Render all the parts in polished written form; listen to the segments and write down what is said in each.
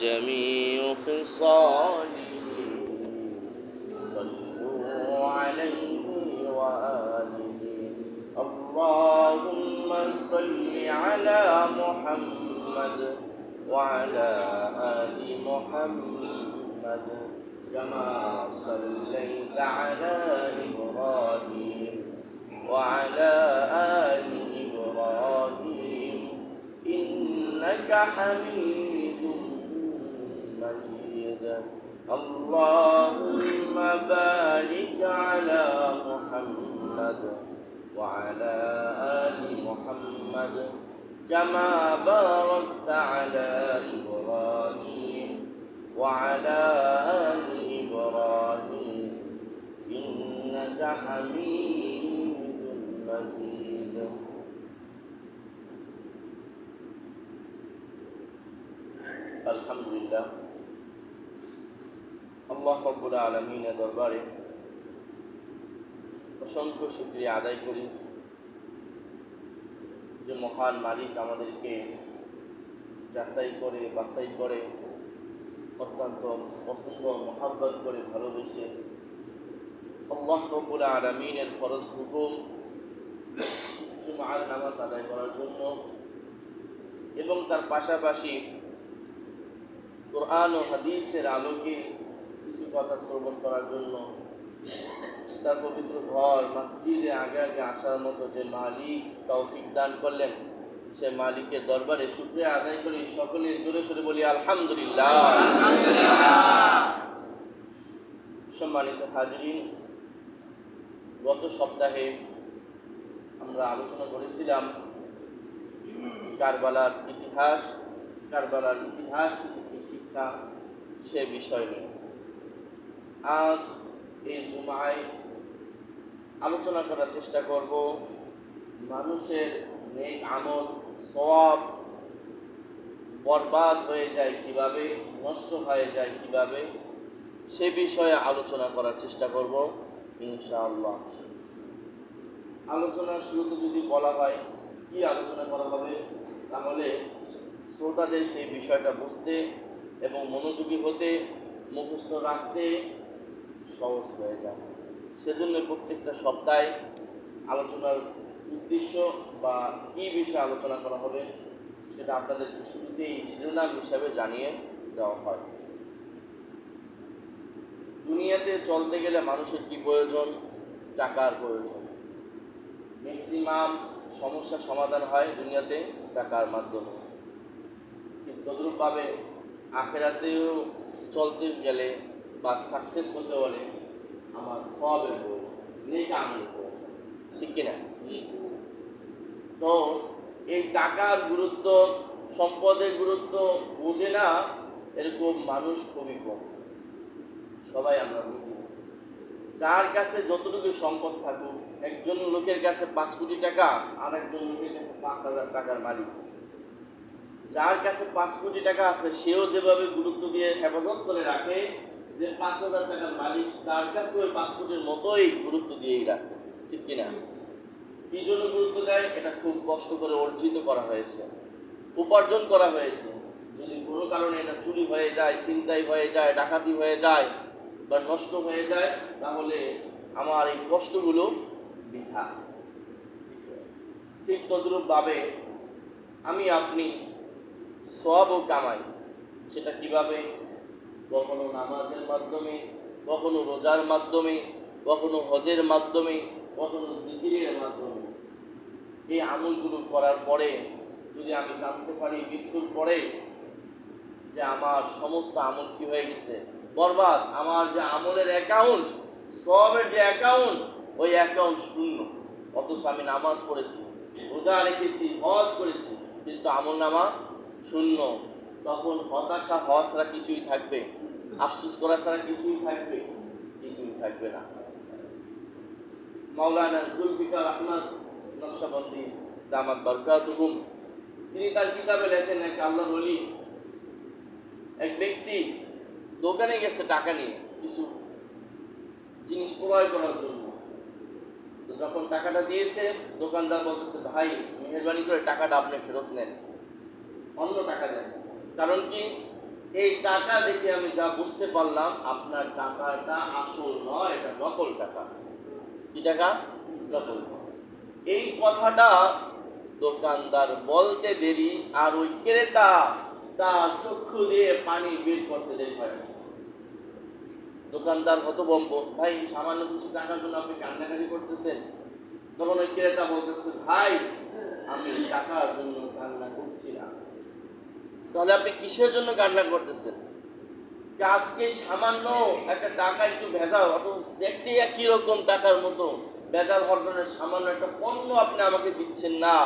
جميع خصاله صلوا عليه وآله اللهم صل على محمد وعلى آل محمد كما صليت على إبراهيم وعلى آل إبراهيم إنك حميد مجيد اللهم بارك على محمد وعلى آل محمد كما باركت على إبراهيم وعلى آل إبراهيم إنك حميد مجيد الحمد لله আল্লাহ রাব্বুল আলামিনের দরবারে অসংখ্য শুকরিয়া আদায় করি যে মহান মালিক আমাদেরকে যাচাই করে বাছাই করে অত্যন্ত পছন্দ মহব্বত করে ভালোবেসে আল্লাহ রাব্বুল আলামিনের ফরজ হুকুম জুমার নামাজ আদায় করার জন্য এবং তার পাশাপাশি কোরআন ও হাদিসের আলোকে কিছু কথা শ্রবণ করার জন্য তার পবিত্র ঘর মসজিদে আগে আগে আসার মতো যে মালিক তৌফিক দান করলেন সে মালিকের দরবারে শুকরিয়া আদায় করি সকলে জোরে সোরে বলি আলহামদুলিল্লাহ। সম্মানিত হাজরিন, গত সপ্তাহে আমরা আলোচনা করেছিলাম কারবালার ইতিহাস শিক্ষা সে বিষয় নিয়ে। আজ এই জুমায় আলোচনা করার চেষ্টা করব মানুষের নেক আমল সওয়াব বরবাদ হয়ে যায় কিভাবে, নষ্ট হয়ে যায় কিভাবে, সে বিষয়ে আলোচনা করার চেষ্টা করব ইনশাআল্লাহ। আলোচনার শুরুতে যদি বলা হয় কি আলোচনা করা হবে, তাহলে শ্রোতাদের সেই বিষয়টা বুঝতে এবং মনোযোগী হতে, মুখস্থ রাখতে সহজ হয়ে যায়। সেজন্য প্রত্যেকটা সপ্তাহে আলোচনার উদ্দেশ্য বা কী বিষয়ে আলোচনা করা হবে সেটা আপনাদেরকে শুরুতেই শিরোনাম হিসাবে জানিয়ে দেওয়া হয়। দুনিয়াতে চলতে গেলে মানুষের কি প্রয়োজন? টাকার প্রয়োজন। ম্যাক্সিমাম সমস্যার সমাধান হয় দুনিয়াতে টাকার মাধ্যমে। ঠিক তদ্রূপভাবে আখিরাতেও চলতে গেলে বা সাকসেস হতে হলে আমার সওয়াবের প্রয়োজন, নেক আমলের প্রয়োজন, ঠিক কিনা? তো এই টাকার গুরুত্ব, সম্পদের গুরুত্ব বুঝে না এরকম মানুষ খুবই কম। সবাই আমরা বুঝি যার কাছে যতটুকু সম্পদ থাকুক, একজন লোকের কাছে 5 কোটি টাকা আর একজন লোকের কাছে 5,000 টাকার মালিক। যার কাছে 5 কোটি টাকা আছে সেও যেভাবে গুরুত্ব দিয়ে হেফাজত করে রাখে, যে 5,000 টাকার মালিক তার কাছে ওই 5 কোটির মতোই গুরুত্ব দিয়েই রাখে, ঠিক কিনা? কি জন্য গুরুত্ব দেয়? এটা খুব কষ্ট করে অর্জিত করা হয়েছে, উপার্জন করা হয়েছে। যদি কোনো কারণে এটা চুরি হয়ে যায়, ছিনতাই হয়ে যায়, ডাকাতি হয়ে যায় বা নষ্ট হয়ে যায়, তাহলে আমার এই কষ্টগুলো বৃথা। ঠিক তদ্রূপভাবে আমি আপনি সওয়াবও কামাই। সেটা কিভাবে? কখনো নামাজের মাধ্যমে, কখনো রোজার মাধ্যমে, কখনো হজের মাধ্যমে, কখনো জিকিরের মাধ্যমে। এই আমলগুলো করার পরে যদি আমি জানতে পারি মৃত্যুর পরে যে আমার সমস্ত আমল কি হয়ে গেছে, বরবাদ, আমার যে আমলের অ্যাকাউন্ট, সওয়াবের যে অ্যাকাউন্ট, ওই অ্যাকাউন্ট শূন্য। অথচ আমি নামাজ পড়েছি, রোজা রেখেছি, হজ করেছি, কিন্তু আমল নামা শূন্য। তখন হতাশা হওয়া ছাড়া কিছুই থাকবে, আফসোস করা ছাড়া কিছুই থাকবে না। মাওলানা জুলফিকার আহমদ নকশবন্দি দামাত বরকাতুহুম, তিনি তার কিতাবে লেখেন, এক আল্লাহর ওলি, এক ব্যক্তি দোকানে গেছে টাকা নিয়ে কিছু জিনিস ক্রয় করার জন্য। তো যখন টাকাটা দিয়েছে, দোকানদার বলতেছে, ভাই মেহেরবানি করে টাকাটা আপনি ফেরত নেন, অন্য টাকা দেন। কারণ কি? এই টাকা দেখে আমি যা বুঝতে পারলাম, আপনার টাকাটা আসল নয়, এটা নকল টাকা। কি টাকা? নকল। এই কথাটা দোকানদার বলতে দেরি, আর ওই ক্রেতা তার চক্ষু দিয়ে পানি বের করতে দেরি হয় না। দোকানদার হতভম্ব, ভাই সামান্য কিছু টাকার জন্য আপনি কান্নাকাটি করতেছেন। তখন ওই ক্রেতা বলতেছে, ভাই আমি টাকার জন্য কান্না করছি না। তাহলে আপনি কিসের জন্য কান্না করতেছেন? আজকে সামান্য একটা টাকা একটু ভেজাল, অত দেখতে একই রকম টাকার মতো ভেজাল ঘটনার সামান্য একটা পণ্য আপনি আমাকে দিচ্ছেন না।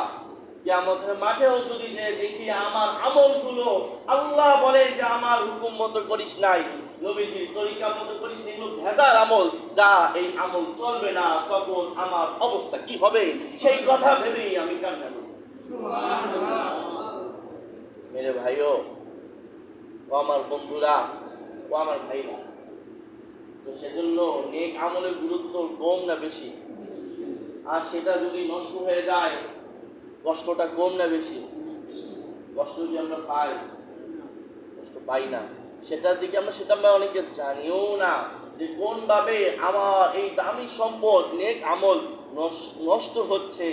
কিয়ামতের মাঠেও যদি যে দেখি আমার আমলগুলো, আল্লাহ বলে যে আমার হুকুম মতো করিস নাই, নবীজির তরিকা মতো করিস, এগুলো ভেজাল আমল, যা এই আমল চলবে না, তখন আমার অবস্থা কি হবে? সেই কথা ভেবেই আমি কান্না করতেছি। মেরে ভাইও, ও আমার বন্ধুরা, ও আমার ভাইরা, তো সেজন্য নেক আমলের গুরুত্ব কম না বেশি? আর সেটা যদি নষ্ট হয়ে যায়, কষ্টটা কম না বেশি? কষ্ট যদি আমরা পাই, কষ্ট পাই না, সেটার দিকে আমরা অনেকে জানিও না যে কোনভাবে আমার এই দামি সম্পদ নেক আমল নষ্ট হচ্ছে।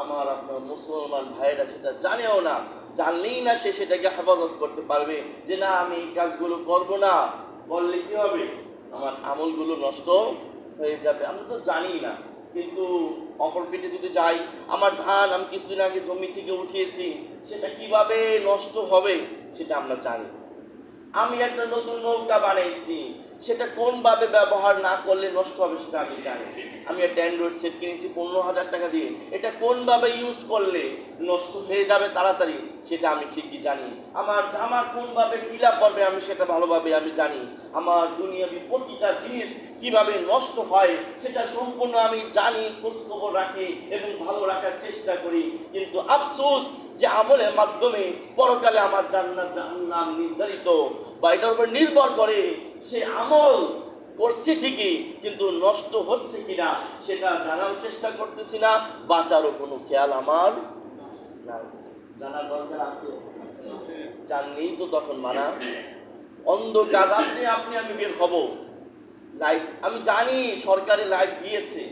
আমার আপনার মুসলমান ভাইরা সেটা জানেও না, জানলেই না সে সেটাকে হেফাজত করতে পারবে যে না আমি এই কাজগুলো করবো না, করলে কি হবে? আমার আমলগুলো নষ্ট হয়ে যাবে। আমি তো জানি না, কিন্তু অপর পেটে যদি যাই, আমার ধান আমি কিছুদিন আগে জমি থেকে উঠিয়েছি, সেটা কিভাবে নষ্ট হবে সেটা আমরা জানি। আমি একটা নতুন নৌকা বানাইছি, সেটা কোনভাবে ব্যবহার না করলে নষ্ট হবে সেটা আমি জানি। আমি একটা অ্যান্ড্রয়েড সেট কিনেছি 15,000 টাকা দিয়ে, এটা কোনভাবে ইউজ করলে নষ্ট হয়ে যাবে তাড়াতাড়ি সেটা আমি ঠিকই জানি। আমার জামা কোনভাবে ঢিলা পড়বে আমি সেটা ভালোভাবে আমি জানি। আমার দুনিয়াবি প্রতিটা জিনিস কিভাবে নষ্ট হয় সেটা সম্পূর্ণ আমি জানি, খোঁজখবর রাখি এবং ভালো রাখার চেষ্টা করি। কিন্তু আফসোস যে আমলের মাধ্যমে পরকালে আমার জান্নাত জাহান্নাম নির্ধারিত বা এটার উপর নির্ভর করে, সে আমল করছি ঠিকই, কিন্তু নষ্ট হচ্ছে কিনা সেটা জানার চেষ্টা করতেছি না, বাঁচারও কোনো খেয়াল আমার নাই। জানার দরকার আছে? জানলেই তো তখন মানা। অন্ধকার রাত্রে আমি বের হব, লাইট আমি জানি সরকারি লাইট দিয়েছে,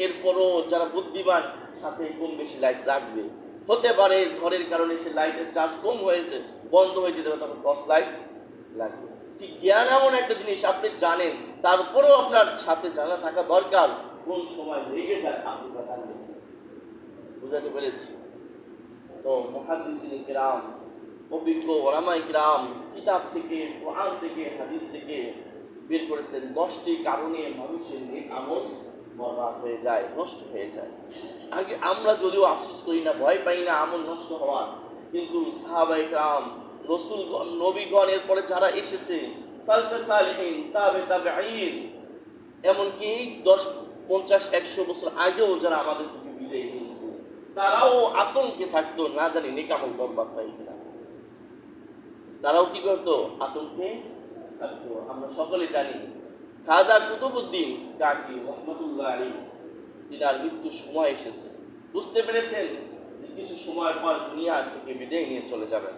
এরপরও যারা বুদ্ধিমান সাথে কম বেশি লাইট রাখবে। হতে পারে ঝড়ের কারণে সে লাইটের চার্জ কম হয়েছে, বন্ধ হয়ে যেতে পারে, তখন টর্চ লাইট লাগবে। ঠিক জ্ঞান এমন একটা জিনিস আপনি জানেন, তারপরেও আপনার সাথে জানা থাকা দরকার কোন সময় লেগে যায় আপনি তা জানবেন। বুঝাতে পেরেছি? তো মুহাদ্দিসিন কিরাম, অভিজ্ঞ ওলামায়ে কিরাম কিতাব থেকে, কোরআন থেকে, হাদিস থেকে বের করেছেন 10টি কারণে মানুষের নেক আমল বরবাদ হয়ে যায়, নষ্ট হয়ে যায়। আগে আমরা যদিও আফসোস করি না, ভয় পাই না আমল নষ্ট হওয়ার, কিন্তু সাহাবায়ে কিরাম, রাসূলগণ, নবীগণের পরে যারা এসেছে, সালফে সালেহিন, তাবেঈন, এমনকি 10, 50, 100 বছর আগেও যারা আমাদের থেকে বিদায় নিয়েছে, তারাও আতঙ্কে থাকতো, না জানি নেক আমল বরবাদ হয় কিনা। তারাও কি করতো? আতঙ্কে থাকতো। আমরা সকলে জানি খাজা কুতুবউদ্দিন কাকি রহমাতুল্লাহ আলাইহি, তিনার মৃত্যুর সময় এসেছে, বুঝতে পেরেছেন যে কিছু সময় পর দুনিয়া থেকে বিদায় নিয়ে চলে যাবেন।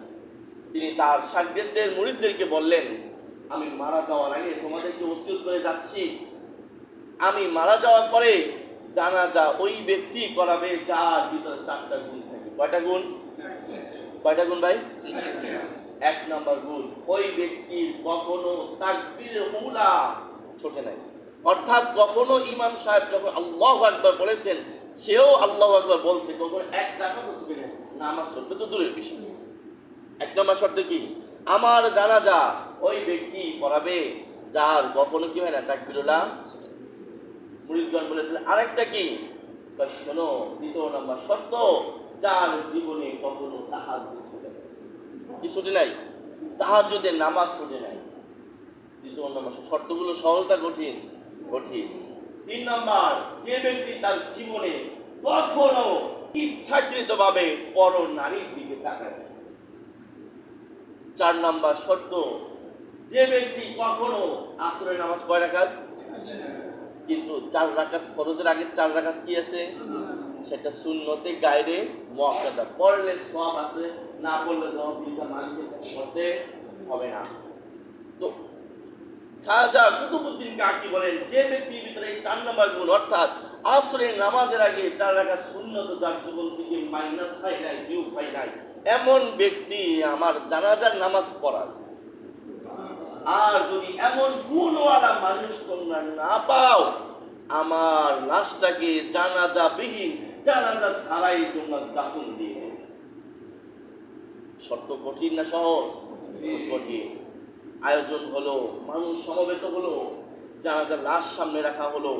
তিনি তার শাগিরদের মুরিদদেরকে বললেন, আমি মারা যাওয়ার আগে তোমাদেরকে ওসিয়ত করে যাচ্ছি, আমি মারা যাওয়ার পরে জানাজা ওই ব্যক্তি করাবে যার ভিতরে 4টা গুণ থাকে। কয়টা গুণ? কয়টা গুণ ভাই? 1 নম্বর গুণ, ওই ব্যক্তির কখনো তাকবীরে উলা ছোটে নাই। অর্থাৎ কখনো ইমাম সাহেব যখন আল্লাহু আকবার বলেছেন, সেও আল্লাহু আকবার বলছে, কখনো এক রাকাতও ছুটে নাই। নামাজ পড়তে তো দূরের বিষয়। 1 নম্বর শর্ত কি? আমার জানাজা ওই ব্যক্তি পড়াবে যার কখনো কি হয় না তাকবীরুল্লাহ। মুরিদগণ বলে দিলেন আরেকটা কি? শোনো, 2 নম্বর শর্ত, যার জীবনে কখনো তাহাজ্জুদ ছুটে নাই। কি ছুটে নাই? তাহাজ্জুদের নামাজ ছুটে নাই। 2 নম্বর শর্তগুলো সহজতা কঠিন কঠিন। 3 নম্বর, যে ব্যক্তি তার জীবনে কখনো ইচ্ছাকৃতভাবে পর নারীর দিকে তাকায় না। 4 নম্বর শর্ত, যে ব্যক্তি কখনো আসরের নামাজ কয় রাকাত? কিন্তু 4 রাকাত ফরজের আগে 4 রাকাত কি আছে? সেটা সুন্নতে গায়রে মুআক্কাদা, পড়লে সওয়াব আছে, না পড়লে জবাবদিহিতা মালিকের কাছে করতে হবে না। খাজা কুতুবউদ্দিন কাকি বলেন, যে ব্যক্তির ভিতরে এই 4 নম্বর গুণ অর্থাৎ আসরের নামাজের আগে 4 রাকাত সুন্নত যার জীবন থেকে মাইনাস হয় নাই, বিয়োগ হয় নাই, এমন ব্যক্তি আমার জানাজার নামাজ পড়ার। আর যদি এমন গুণওয়ালা মানুষ তোমরা না পাও, আমার লাশটাকে জানাজা বিহীন, জানাজা ছাড়াই তোমরা দাফন দিয়ে। শর্ত কঠিন না সহজ? কঠিন। আয়োজন হলো, মানুষ সমবেত হলো, জানাজার লাশ সামনে রাখা হলো।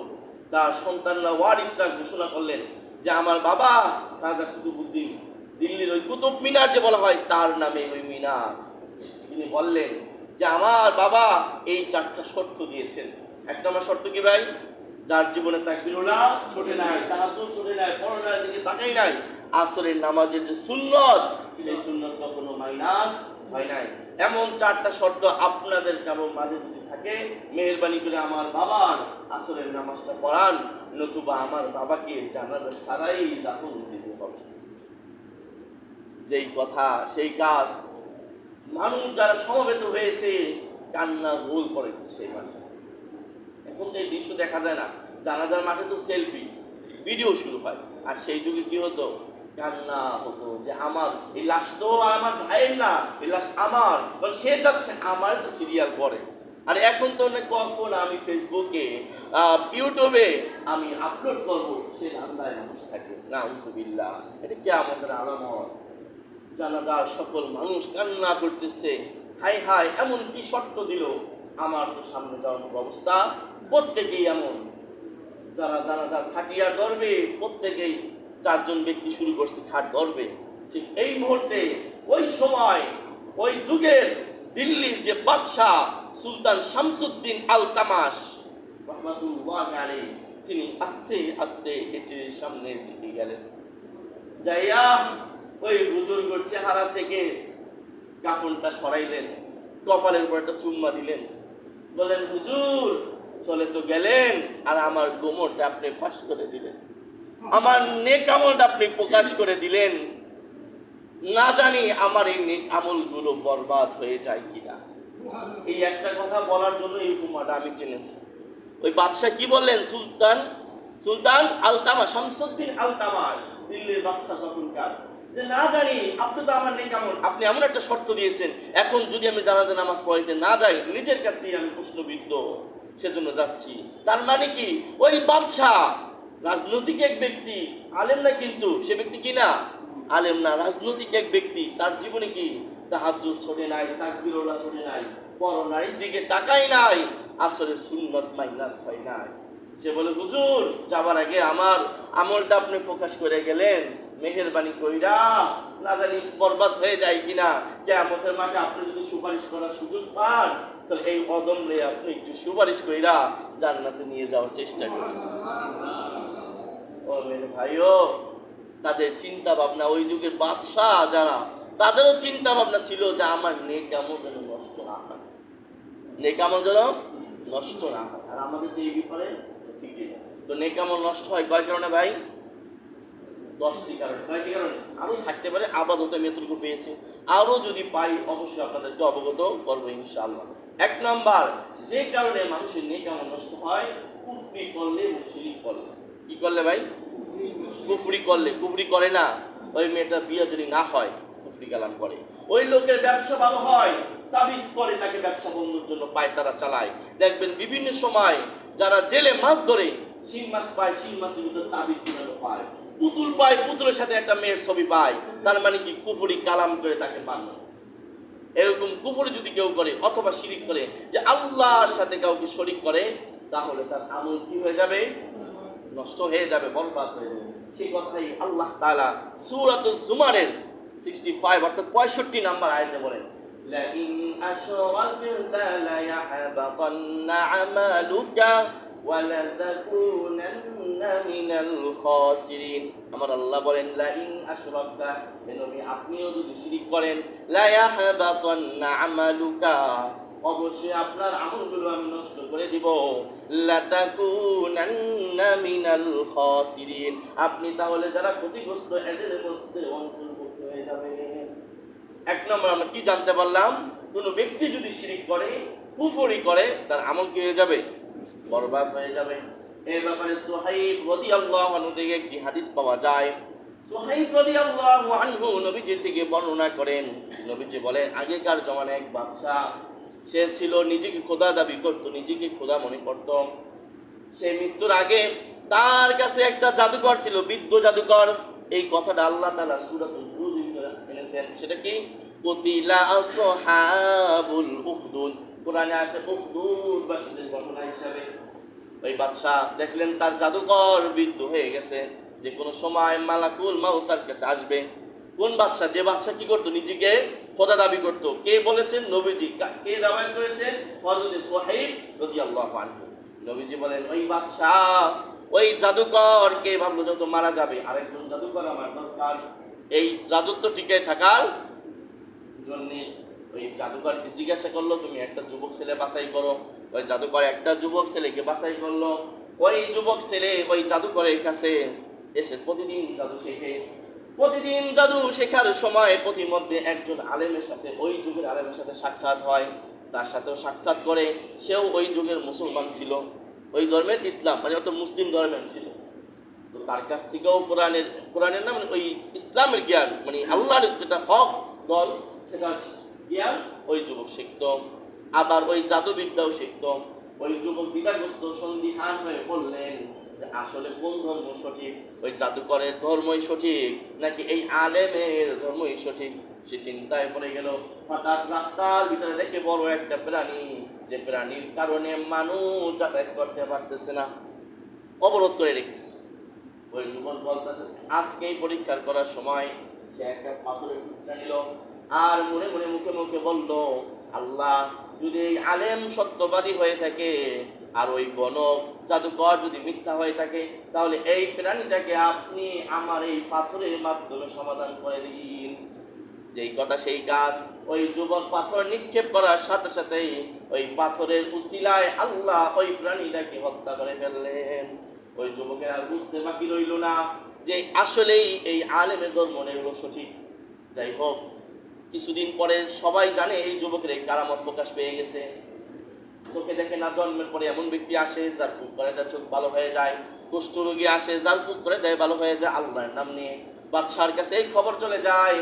তার সন্তানরা ওয়ারিসরা ঘোষণা করলেন যে আমার বাবা খাজা কুতুবউদ্দিন, দিল্লির ওই কুতুব মিনার যে বলা হয় তার নামে ওই মিনার, তিনি বললেন যে আমার বাবা এই 4টা শর্ত দিয়েছেন। 1 নম্বর শর্ত কি ভাই? যার জীবনে তাকবীরুল্লাহ ছোটে নাই, তাহাজ্জুদ ছোটে নাই, পরনার দিকে তাকাই নাই, আসরের নামাজের যে সুন্নত সেই সুন্নত কখনো মাইনাস হয় নাই, এমন 4টা শর্ত আপনাদের কারো মাঝে যদি থাকে, মেহেরবানি করে আমার বাবার আসরের নামাজটা পড়ান, নতুবা আমার বাবাকে জানাজা ছাড়াই দাফন দিতে হবে। যেই কথা সেই কাজ। মানুষ যারা সমবেত হয়েছে কান্না গোল করেছে সেই মাঠে। এখন তো এই দৃশ্য দেখা যায় না, জানাজার মাঠে তো সেলফি ভিডিও শুরু হয়। আর সেই যুগে কি হতো? কান্না হতো যে আমার এই লাশ তো আমার ভাইয়ের না, এই লাশ আমার, সে যাচ্ছে আমার তো সিরিয়াল পরে। আর এখন তো কখন আমি ফেসবুকে ইউটিউবে আমি আপলোড করবো সে ধান্দায় মানুষ থাকে। নাউযুবিল্লাহ, এটা কিয়ামতের আলামত। জানাজার সকল মানুষ কান্না করতেছে, হাই হাই এমন কি শর্ত দিল, আমার তো সামনে যাওয়ার অবস্থা। প্রত্যেকেই এমন, যারা জানাজার খাটিয়া ধরবে প্রত্যেকেই 4 জন ব্যক্তি শুরু করছে খাট ধরবে। ঠিক এই মুহূর্তে ওই সময় ওই যুগের দিল্লির যে বাদশাহ সুলতান শামসুদ্দিন আলতামাশ রহমাতুল্লাহ আলাইহি, তিনি আস্তে আস্তে এটির সামনের দিকে গেলেন, যাইয়া ওই বুজুর্গের চেহারা থেকে কাফনটা সরাইলেন, কপালের উপর একটা চুম্মা দিলেন, বলেন হুজুর চলে তো গেলেন, আর আমার গোমরটা আপনি ফাঁস করে দিলেন, আমার নেক আমলটা আপনি প্রকাশ করে দিলেন, না জানি আমার এই নেক আমলগুলো বরবাদ হয়ে যায় কিনা। এই একটা কথা বলার জন্য এই উপমাটা আমি টেনেছি। ওই বাদশাহ কি বললেন? সুলতান আলতামাশ, শামসুদ্দিন আলতামাশ, দিল্লির বাদশাহ তখনকার, যে না জানি আপনি তো আমার নেক আমল, আপনি এমন একটা শর্ত দিয়েছেন, এখন যদি আমি জানাজা নামাজ পড়াইতে না যাই, নিজের কাছেই আমি প্রশ্নবিদ্ধ, সেজন্য যাচ্ছি। তার মানে কি? ওই বাদশাহ রাজনৈতিক এক ব্যক্তি, আলেম না, কিন্তু সে ব্যক্তি কি না? আলেম না, রাজনৈতিক এক ব্যক্তি। তার জীবনে কি তাহাজ্জুদ ছোটে নাই, তাকবীরুল্লাহ ছোটে নাই, পরনারীর দিকে তাকাই নাই, আসরের সুন্নত মাইনাস হয় নাই। সে বলে হুজুর যাবার আগে আমার আমলটা আপনি প্রকাশ করে গেলেন, মেহেরবানি কইরা না জানি বরবাদ হয়ে যায় কিনা, কিয়ামতের মাঠে আপনি যদি সুপারিশ করার সুযোগ পান, তাহলে এই অদমরে আপনি একটু সুপারিশ কইরা জান্নাতে নিয়ে যাওয়ার চেষ্টা করুন। ও মেরে ভাইও, তাদের চিন্তা ভাবনা, ওই যুগের বাদশাহ যারা, তাদেরও চিন্তা ভাবনা ছিল যে আমার নেক আমল যেন নষ্ট না হয়, নেক আমল যেন নষ্ট না হয়। আর আমাদের তো এই ব্যাপারে ঠিকই না। তো নেক আমল নষ্ট হয় কয় কারণে ভাই? 10টি কারণে। কয়টি কারণে? আরও থাকতে পারে, আপাতত আমি এতটুকু পেয়েছি, আরও যদি পাই অবশ্যই আপনাদেরকে অবগত করবো ইনশাআল্লাহ। 1 নম্বর যে কারণে মানুষের নেক আমল নষ্ট হয়, কুফরি করলে, শিরক করলে। কি করলে ভাই? কুফরি করলে। কুফরি করে না, ওই মেয়েটা বিয়ে যদি না হয় কুফরি কালাম করে। ওই লোকের ব্যবসা ভালো হয়, তাবিজ করে তাকে ব্যবসা বন্ধুর জন্য পায়তারা চালায়। দেখবেন বিভিন্ন সময় যারা জেলে মাছ ধরে, শিং মাছ পায়, শিং মাছের ভিতরে তাবিজ ঝুলানো পায়, পুতুল পায়, পুতুলের সাথে একটা মেয়ের ছবি পায়, তার মানে কি কুফরি কালাম করে তাকে বানায়। এরকম কুফরি যদি কেউ করে অথবা শিরিক করে, যে আল্লাহর সাথে কাউকে শরীক করে, তাহলে তার আমল কি হয়ে যাবে? নষ্ট হয়ে যাবে, বরবাদ হয়ে যাবে। সেই কথাই আল্লাহ তাআলা সূরাতুজ জুমারের 65 অর্থাৎ 65 নম্বর আয়াতে বলেন, লা ইন আশরাকতা লা ইয়াহবাতান্না আমালুকা ওয়া লা তাকুনান্না মিনাল খাসিরিন। আমার আল্লাহ বলেন লা ইন আশরাকতা, নবী আপনিও যদি শিরক করেন, লা ইয়াহবাতান্না আমালুকা, অবশ্যই আপনার আমলগুলো আমি নষ্ট করে দিব, লাতাকুনান্না মিনাল খাসিরিন, আপনি তাহলে যারা ক্ষতিগ্রস্ত এদের মধ্যে অন্তর্ভুক্ত হয়ে যাবেন। 1 নম্বর আমরা কি জানতে পারলাম? কোনো ব্যক্তি যদি শিরিক করে, কুফরি করে, তার আমল কি হয়ে যাবে? বরবাদ হয়ে যাবে। এই ব্যাপারে সুহাইব রাদিয়াল্লাহু আনহু থেকে একটি হাদিস পাওয়া যায়। সুহাইব রাদিয়াল্লাহু আনহু নবীজি থেকে বর্ণনা করেন, নবীজি বলেন, আগেকার জমানায় এক বাদশা, সে ছিল নিজেকে খোদা দাবি করত, নিজেকে খোদা মনে করত। সে মৃত্যুর আগে তার কাছে একটা জাদুকর ছিল, বৃদ্ধ জাদুকর। এই কথাটা আল্লাহ তাআলা সূরাতুল বুরুজে এনেছেন। সেটা কি? কুতিলা আসহাবুল উখদুদ, কোরআনে আছে উখদুদ বাসীদের ঘটনা হিসাবে। ওই বাদশা দেখলেন তার জাদুকর বৃদ্ধ হয়ে গেছে, যে কোনো সময় মালাকুল মাউত তার কাছে আসবে। কোন বাদশা? যে বাদশা কি করতো? নিজেকে খোদা দাবি করতো। কে বলেছেন? নবীজি। কে দাবি করেছেন? হযরত সুহাইব রাদিয়াল্লাহু আনহু। নবীজি বলেন, ওই বাদশা, ওই জাদুকর কে ভাবলো যত মারা যাবে, আরেকজন জাদুকর আমার দরকার এই রাজত্ব টিকে থাকার জন্য। ওই জাদুকরকে জিজ্ঞাসা করলো, তুমি একটা যুবক ছেলে বাছাই করো। ওই জাদুকর একটা যুবক ছেলেকে বাছাই করলো। ওই যুবক ছেলে ওই জাদুকরের কাছে এসে প্রতিদিন জাদু শেখে। প্রতিদিন জাদু শেখার সময় প্রতিমধ্যে একজন আলেমের সাথে, ওই যুগের আলেমের সাথে সাক্ষাৎ হয়। তার সাথেও সাক্ষাৎ করে। সেও ওই যুগের মুসলমান ছিল, ওই ধর্মের ইসলাম, মানে অত মুসলিম ধর্মের ছিল। তো তার কাছ থেকেও কোরআনের না, মানে ওই ইসলামের জ্ঞান, মানে আল্লাহর যেটা হক দল, সেটা জ্ঞান ওই যুবক শিখত। আবার ওই জাদুবিদ্যাও শিখত। ওই যুবক দ্বিধাগ্রস্ত, সন্দিহান হয়ে বললেন যে আসলে কোন ধর্ম সঠিক, ওই জাদুকরের ধর্মই সঠিক নাকি এই আলেমের ধর্মই সঠিক? সে চিন্তায় পড়ে গেল। হঠাৎ রাস্তার ভিতরে দেখে বড় একটা প্রাণী, যে প্রাণীর কারণে মানুষ যাতায়াত করতে পারতেছে না, অবরোধ করে রেখেছে। ওই যুবক বলতেছে, আজকেই পরীক্ষার করার সময় সে একটা পাথরের টুকরা নিল, আর মনে মনে মুখে মুখে বলল, আল্লাহ, যদি এই আলেম সত্যবাদী হয়ে থাকে আর ওই গণক জাদুকর যদি মিথ্যা হয়ে থাকে, তাহলে এই প্রাণীটাকে আপনি আমার এই পাথরের মাধ্যমে সমাধান করে দিন। যেই কথা সেই কাজ। ওই যুবক পাথর নিক্ষেপ করার সাথে সাথেই ওই পাথরের উসিলায় আল্লাহ ওই প্রাণীটাকে হত্যা করে ফেললেন। ওই যুবকের আর বুঝতে বাকি রইল না যে আসলেই এই আলেমের ধর্ম এগুলো সঠিক। যাই হোক, কিছুদিন পরে সবাই জানে এই যুবকের এই কারামত প্রকাশ পেয়ে গেছে। চোখে দেখে না, জন্মের পরে এমন ব্যক্তি আসে যার ফুক করে তার চোখ ভালো হয়ে যায়, কুষ্ঠরোগী আসে যার ফুক করে দেয় ভালো হয়ে যায় আল্লাহর নাম নিয়ে। বাদশার কাছে এই খবর চলে যায়,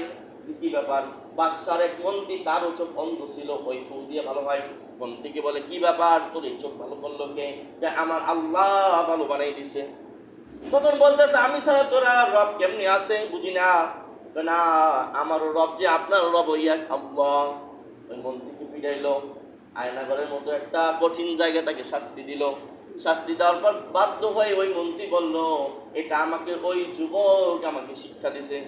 কি ব্যাপার? বাদশার এক মন্ত্রী, তারও চোখ অন্ধ ছিল, ওই ফুক দিয়ে ভালো হয়। মন্ত্রীকে বলে, কি ব্যাপার, তোর এই চোখ ভালো করলো কে? আমার আল্লাহ ভালো বানাই দিছে। তখন বলতেছে, আমি ছাড়া তোরা রব কেমনি আছে বুঝি না। না, আমারও রব যে আপনারও রব হইয়া আল্লাহ। ওই মন্ত্রীকে পিটাইলো, আয়নাঘরের মতো একটা কঠিন জায়গায় তাকে শাস্তি দিল। শাস্তি দেওয়ার পর বাধ্য হয়ে ওই মন্ত্রী বলল, এটা আমাকে ওই যুবক আমাকে শিক্ষা দিছে।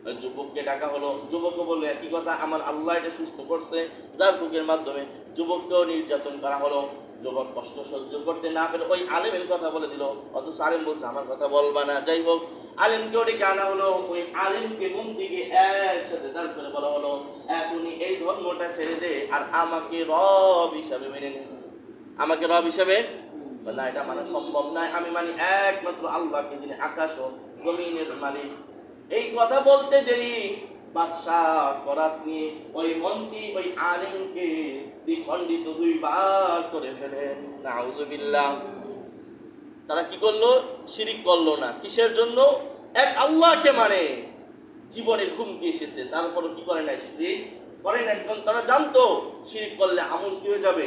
ওই যুবককে ডাকা হলো। যুবকও বললো একই কথা, আমার আল্লাহ এটা সুস্থ করছে যার ফুকের মাধ্যমে। যুবককেও নির্যাতন করা হলো। যুবক কষ্ট সহ্য করতে না পেরে ওই আলেমের কথা বলে দিল, অথচ আলেম বলছে আমার কথা বলবা না। যাই হোক, আলেমকেও ডেকে আনা হলো। ওই আলেমকে মন্ত্রীকে একসাথে দাঁড় করে বলা হলো, এখনই এই ধর্মটা ছেড়ে দে আর আমাকে রব হিসাবে মেনে নে। আমাকে রব হিসাবে না, এটা মানা সম্ভব নয়। আমি মানি একমাত্র আল্লাহকে, যিনি আকাশ ও জমিনের মালিক। এই কথা বলতে দেরি, বাদশাহ করাত নিয়ে ওই মন্ত্রী ওই আলেমকে দ্বিখণ্ডিত দুইবার করে ফেলেন। নাউজুবিল্লাহ। তারা কি করলো? শিরিক করলো না। কিসের জন্য? এক আল্লাহকে মানে। জীবনের হুমকি এসেছে, তারপরও কি করে নাই? শিরিক করে নাই। কারণ তারা জানতো শিরিক করলে আমল কি হয়ে যাবে?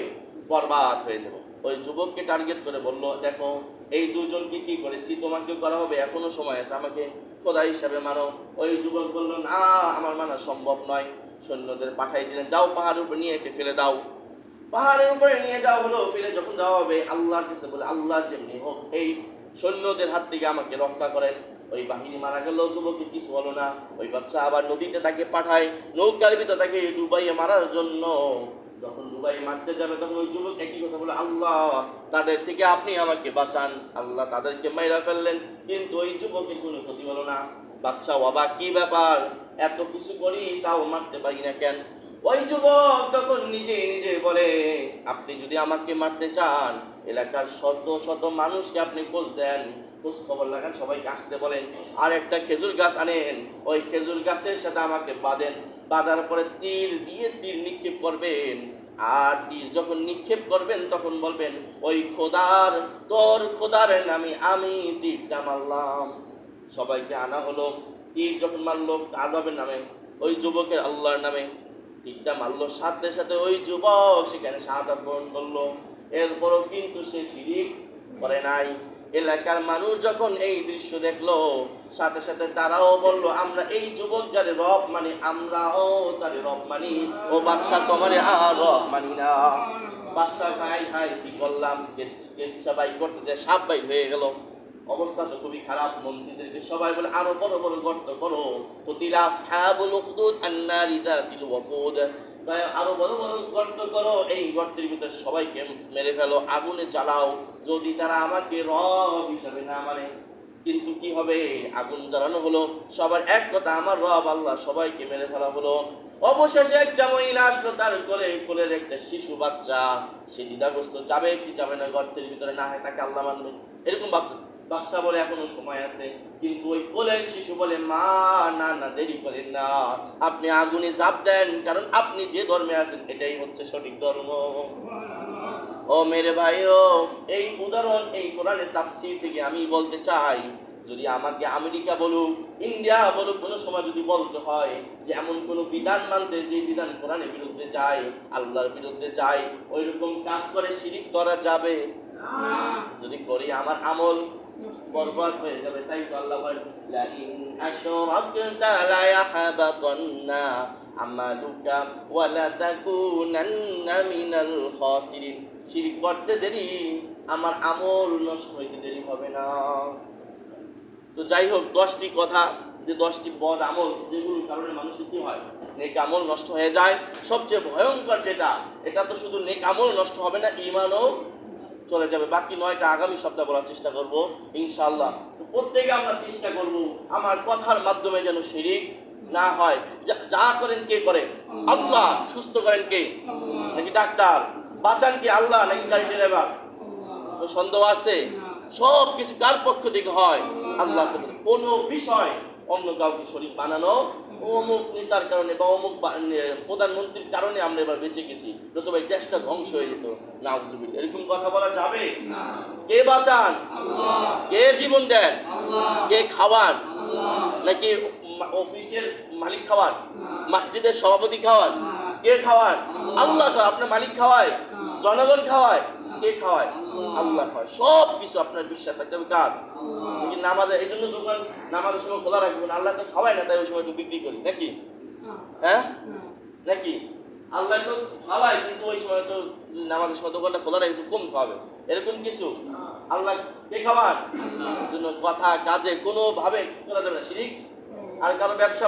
বরবাদ হয়ে যাবে। ওই যুবককে টার্গেট করে বলল, দেখো এই দুজনকে কি করেছি, তোমাকেও করা হবে, এখনো সময় আছে, আমাকে খোদা হিসাবে মানো। ওই যুবক বলল, না, আমার মানা সম্ভব নয়। সৈন্যদের পাঠাই দিলেন, যাও পাহাড়ের উপর নিয়ে একে ফেলে দাও। পাহাড়ের উপরে নিয়ে যাওয়া হলো। ফেলে যখন যাওয়া হবে, আল্লাহর কাছে বলে, আল্লাহ যেমনি হোক এই সৈন্যদের হাত থেকে আমাকে রক্ষা করেন। ওই বাহিনী মারা গেল, যুবকের কিছু হলো না। ওই বাচ্চা আবার নদীতে তাকে পাঠায়, নৌকার ভিতরে তাকে ডুবাইয়ে মারার জন্য। যখন ডুবাই মারতে যাবে, তখন ওই যুবক একই কথা বলে, আল্লাহ, তাদের থেকে আপনি আমাকে বাঁচান। আল্লাহ তাদেরকে মাইরা ফেললেন, কিন্তু ওই যুবকের কোনো ক্ষতি হলো না। বাচ্চা অবাক, কি ব্যাপার, এত কিছু করি তাও মারতে পারি না কেন? ওই যুবক তখন নিজে নিজে বলে, আপনি যদি আমাকে মারতে চান, এলাকার শত শত মানুষকে আপনি খোঁজ দেন, খোঁজ খবর লাগান, সবাইকে আসতে বলেন, আর একটা খেজুর গাছ আনেন, ওই খেজুর গাছের সাথে আমাকে বাঁধেন, বাঁধার পরে তীর দিয়ে তীর নিক্ষেপ করবেন। আর তীর যখন নিক্ষেপ করবেন তখন বলবেন, ওই খোদার, তোর খোদার নামে আমি তীরটা মারলাম। সবাইকে আনা হলো, তীর যখন মারলো কার রবের নামে? ওই যুবকের আল্লাহর নামে তীরটা মারলো। সাথে সাথে ওই যুবক সেখানে শাহাদাত বরণ করলো। এরপরও কিন্তু সে শিরিক করে নাই। এলাকার মানুষ যখন এই দৃশ্য দেখলো, সাথে সাথে তারাও বলল, আমরা এই যুবক যারে রব মানি, আমরাও তারে রব মানি। ও বাদশাহ, তোমারে আর রব মানি না। বাদশাহ হাই হাই কি করলাম, কেচ্ছা বাই করতে যায় সাপ বাই হয়ে গেল। অবস্থা তো খুবই খারাপ। মন্ত্রীদেরকে সবাই বলে, আরো বড় বড় গর্ত করো। কুতিলা আসহাবুল উখদুদ আন্নারি যাতিল ওয়াকুদ, আরো বড় বড় গর্ত করো, এই গর্তের ভিতরে সবাইকে মেরে ফেলো, আগুনে জ্বালাও, যদি তারা আমাকে রব হিসাবে না মানে। কিন্তু কি হবে, আগুন জ্বালানো হলো, সবার এক কথা আমার রব আল্লাহ, সবাইকে মেরে ফেলা হলো। অবশেষে একটা মহিলা আসলো, তার কোলের একটা শিশু বাচ্চা। সে দ্বিধাগ্রস্ত, যাবে কি যাবে না গর্তের ভিতরে, না হয় তাকে আল্লাহ মানবে, এরকম ভাবতেছে। বাদশা বলে এখনো সময় আছে, কিন্তু ওই কোলের শিশু বলে, মা না না, দেরি করেন না, আপনি আগুনে ঝাঁপ দেন, কারণ আপনি যে ধর্মে আছেন এটাই হচ্ছে সঠিক ধর্ম। ও মেরে ভাইও, এই উদাহরণ এই কোরআনের তাফসীর থেকে আমি বলতে চাই, যদি আমাকে আমেরিকা বলুক, ইন্ডিয়া বলুক, কোনো সময় যদি বলতে হয় যে এমন কোনো বিধান মানতে যে বিধান কোরআনের বিরুদ্ধে যায়, আল্লাহর বিরুদ্ধে যায়, ওই রকম কাজ করে শিরিক করা যাবে? যদি করি আমার আমল বরবাদ হয়ে যাবে। তাই তো আল্লাহ বলেন, লা ইন আশরাকতা লা ইয়াহবাতান্না আমালুকা ওয়া লা তাকুনান্না মিনাল খাসিরিন। শিরক করতে দেরি, আমার আমল নষ্ট হইতে দেরি হবে না। তো যাই হোক, 10টি কথা, যে 10টি বদ আমল যেগুলোর কারণে মানুষের কি হয়, নেক আমল নষ্ট হয়ে যায়। সবচেয়ে ভয়ঙ্কর যেটা, এটা তো শুধু নেক আমল নষ্ট হবে না, ঈমানও চলে যাবে। বাকি 9টা আগামী সপ্তাহে বলার চেষ্টা করব ইনশাআল্লাহ। তো প্রত্যেকে আমরা চেষ্টা করব আমার কথার মাধ্যমে যেন শিরিক না হয়। যা করেন কে করেন? আল্লাহ। সুস্থ করেন কে? নাকি ডাক্তার? বাঁচান কে? আল্লাহ নাকি গাড়ি ড্রাইভার? সন্দেহ আছে? সব কিছু কার পক্ষ থেকে হয়? আল্লাহ। কোনো বিষয় অন্য কাউকে শরীক বানানো, অমুক নেতার কারণে বা অমুক প্রধানমন্ত্রীর কারণে আমরা এবার বেঁচে গেছি, নতুবা এই দেশটা ধ্বংস হয়ে যেত, নাউজুবিল্লাহ, এরকম কথা বলা যাবে? কে বাঁচান? কে জীবন দেন? কে খাওয়ান? নাকি অফিসের মালিক খাওয়ান? মসজিদের সভাপতি খাওয়ান? কে খাওয়ান? আল্লাহ খাওয়ায়। আপনার মালিক খাওয়ায়? জনগণ খাওয়ায়? কে খাওয়ায়? আল্লাহ খাওয়ায়। সব কিছু আপনার বিশ্বাস থাকতে হবে কার? নামাজে, এই জন্য দোকান নামাজের সময় খোলা রাখবেন, আল্লাহ তো খাওয়ায় না, তাই ওই সময় একটু বিক্রি করি নাকি? হ্যাঁ নাকি? আল্লাহ তো খাওয়ায়, কিন্তু ওই সময় তো নামাজের সময় দোকানটা খোলা রাখে, কম খাওয়াবে, এরকম কিছু? আল্লাহ কে খাওয়ান? জন্য কথা কাজে কোনো ভাবে করা যাবে না শিরিক। আর কারো ব্যবসা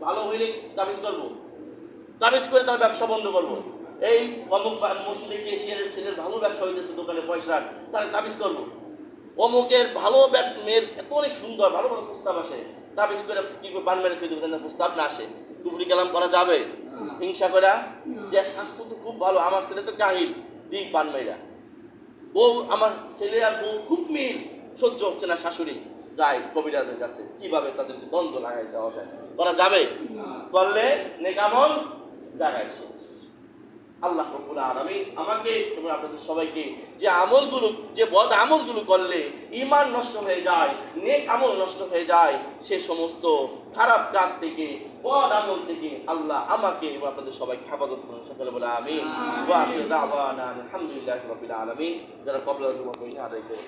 ভালো হইলে তাবিজ করবো, তাবিজ করে তার ব্যবসা বন্ধ করবো। এই অমুক মসজিদে কেশিয়ারের ছেলের ভালো ব্যবসা হইতেছে, দোকানে পয়সা, তার তাবিজ করবো। অমুকের ভালো মেয়ের এত অনেক সুন্দর ভালো ভালো প্রস্তাব আসে, তাবিজ করে কি বান মেরে থই দেবেন, প্রস্তাব না আসে, কুফরি কালাম করা যাবে? হিংসা করা, যে স্বাস্থ্য তো খুব ভালো, আমার ছেলে তো কাহিল, দিক বান মেয়েরা, বউ, আমার ছেলে আর বউ খুব মিল, সহ্য হচ্ছে না শাশুড়ি, যায় কবিরাজের কাছে, কিভাবে তাদেরকে দ্বন্দ্ব লাগাই দেওয়া যায়, করা যাবে? করলে নেক আমল জায়গায় শেষ। আল্লাহ রাব্বুল আলামিন আমাকে এবং আপনাদের সবাইকে যে আমলগুলো, যে বদ আমলগুলো করলে ঈমান নষ্ট হয়ে যায়, নেক আমল নষ্ট হয়ে যায়, সে সমস্ত খারাপ কাজ থেকে, বদ আমল থেকে আল্লাহ আমাকে এবং আপনাদের সবাইকে হেফাজত করুন। সকলে বলে আমিন। ওয়া আখিরু দাওয়ানা আলহামদুলিল্লাহি রাব্বিল আলামিন। যারা কবলা জমা করে আদায় করে